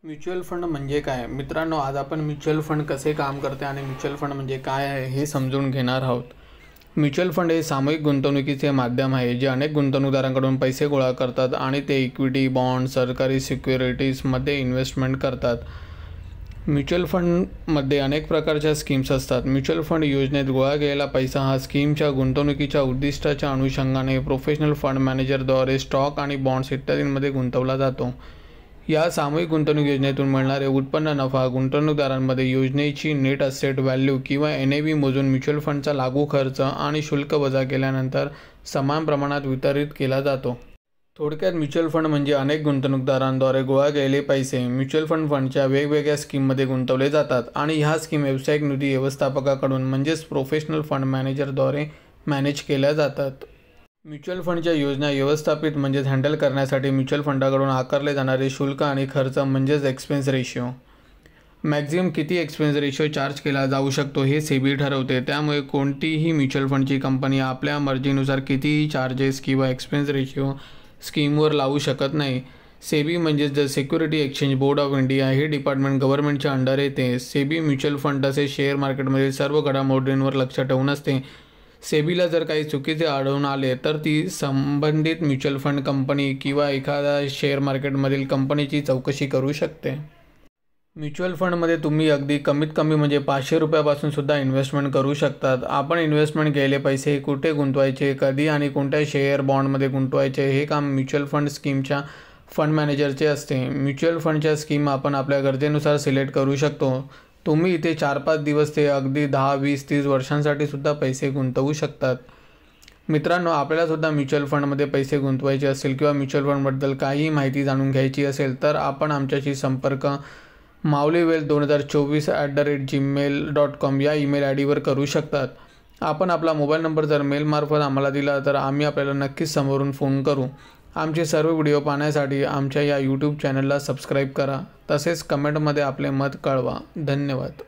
Mutual fund म्हणजे काय मित्रांनो, आज आपण म्युच्युअल फंड कसे काम करते आणि म्युच्युअल फंड म्हणजे काय आहे हे समजून घेणार आहोत। म्युच्युअल फंड हे सामूहिक गुंतवणुकीचे माध्यम आहे जे अनेक गुंतवणूकदारांकडून पैसे गोळा करतात आणि ते इक्विटी, बॉन्ड, सरकारी सिक्युरिटीजमध्ये इन्व्हेस्टमेंट करतात। म्युच्युअल फंडमध्ये अनेक प्रकारच्या स्कीम्स असतात। म्युच्युअल फंड योजनेत गोळा केलेला पैसा हा स्कीमच्या गुंतवणुकीच्या उद्दिष्टाच्या अनुषंगाने प्रोफेशनल फंड मॅनेजरद्वारे स्टॉक आणि बॉन्ड्स इत्यादींमध्ये गुंतवला जातो। या सामूहिक गुंतवणूक योजनेतून मिळणारे उत्पन्न नफा गुंतवणूकदारांमध्ये योजनेची नेट असेट व्हॅल्यू किंवा NAV मोजून म्युच्युअल फंडचा लागू खर्च आणि शुल्क वजा केल्यानंतर समान प्रमाणात वितरित केला जातो। थोडक्यात म्युच्युअल फंड म्हणजे अनेक गुंतवणूकदारांद्वारे गोळा केलेले पैसे म्युच्युअल फंडच्या वेगवेगळ्या स्कीममध्ये गुंतवले जातात आणि ह्या स्कीम व्यावसायिक निधी व्यवस्थापकाकडून म्हणजेच प्रोफेशनल फंड मॅनेजरद्वारे मॅनेज केल्या जातात। म्युच्युअल फंडच्या योजना व्यवस्थापित म्हणजेच हँडल करण्यासाठी म्युच्युअल फंडाकडून आकारले जाणारे शुल्क आणि खर्च म्हणजेच एक्सपेन्स रेशो। मॅक्झिमम किती एक्सपेन्स रेशो चार्ज केला जाऊ शकतो हे सेबी ठरवते। त्यामुळे कोणतीही म्युच्युअल फंडची कंपनी आपल्या मर्जीनुसार कितीही चार्जेस किंवा एक्सपेन्स रेशो स्कीमवर लावू शकत नाही। सेबी म्हणजेच the security exchange board of India हे डिपार्टमेंट गव्हर्नमेंटच्या अंडर येते। सेबी म्युच्युअल फंड तसेच शेअर मार्केटमधील सर्व घडामोडींवर लक्ष ठेवून असते। सेबीला जर काही चुकीचे आढळून आले तर ती संबंधित म्युच्युअल फंड कंपनी किंवा एखाद्या शेअर मार्केटमधील कंपनीची चौकशी करू शकते। म्युच्युअल फंडमध्ये तुम्ही अगदी कमीत कमी म्हणजे 500 रुपयापासून सुद्धा इन्व्हेस्टमेंट करू शकतात। आपण इन्व्हेस्टमेंट केलेले पैसे कुठे गुंतवायचे, कधी आणि कोणत्या शेअर बॉन्डमध्ये गुंतवायचे हे काम म्युच्युअल फंड स्कीमच्या फंड मॅनेजरचे असते। म्युच्युअल फंडच्या स्कीम आपण आपल्या गरजेनुसार सिलेक्ट करू शकतो। तुम्ही इथे 4-5 दिवस ते अगदी 10, 20, 30 वर्षांसाठी सुद्धा पैसे गुंतवू शकतात। मित्रांनो, आपल्याला सुद्धा म्युच्युअल फंडमध्ये पैसे गुंतवायचे असेल किंवा म्युच्युअल फंडबद्दल काही माहिती जाणून घ्यायची असेल तर आपण आमच्याशी संपर्क mauliwealth2024@gmail.com या ईमेल ID वर करू शकतात। आपण आपला मोबाईल नंबर जर मेलमार्फत आम्हाला दिला तर आम्ही आपल्याला नक्कीच समोरून फोन करू। आमचे सर्व व्हिडिओ पाहण्यासाठी आमच्या या YouTube चॅनलला सबस्क्राईब करा। तसेच कमेंटमध्ये आपले मत कळवा। धन्यवाद।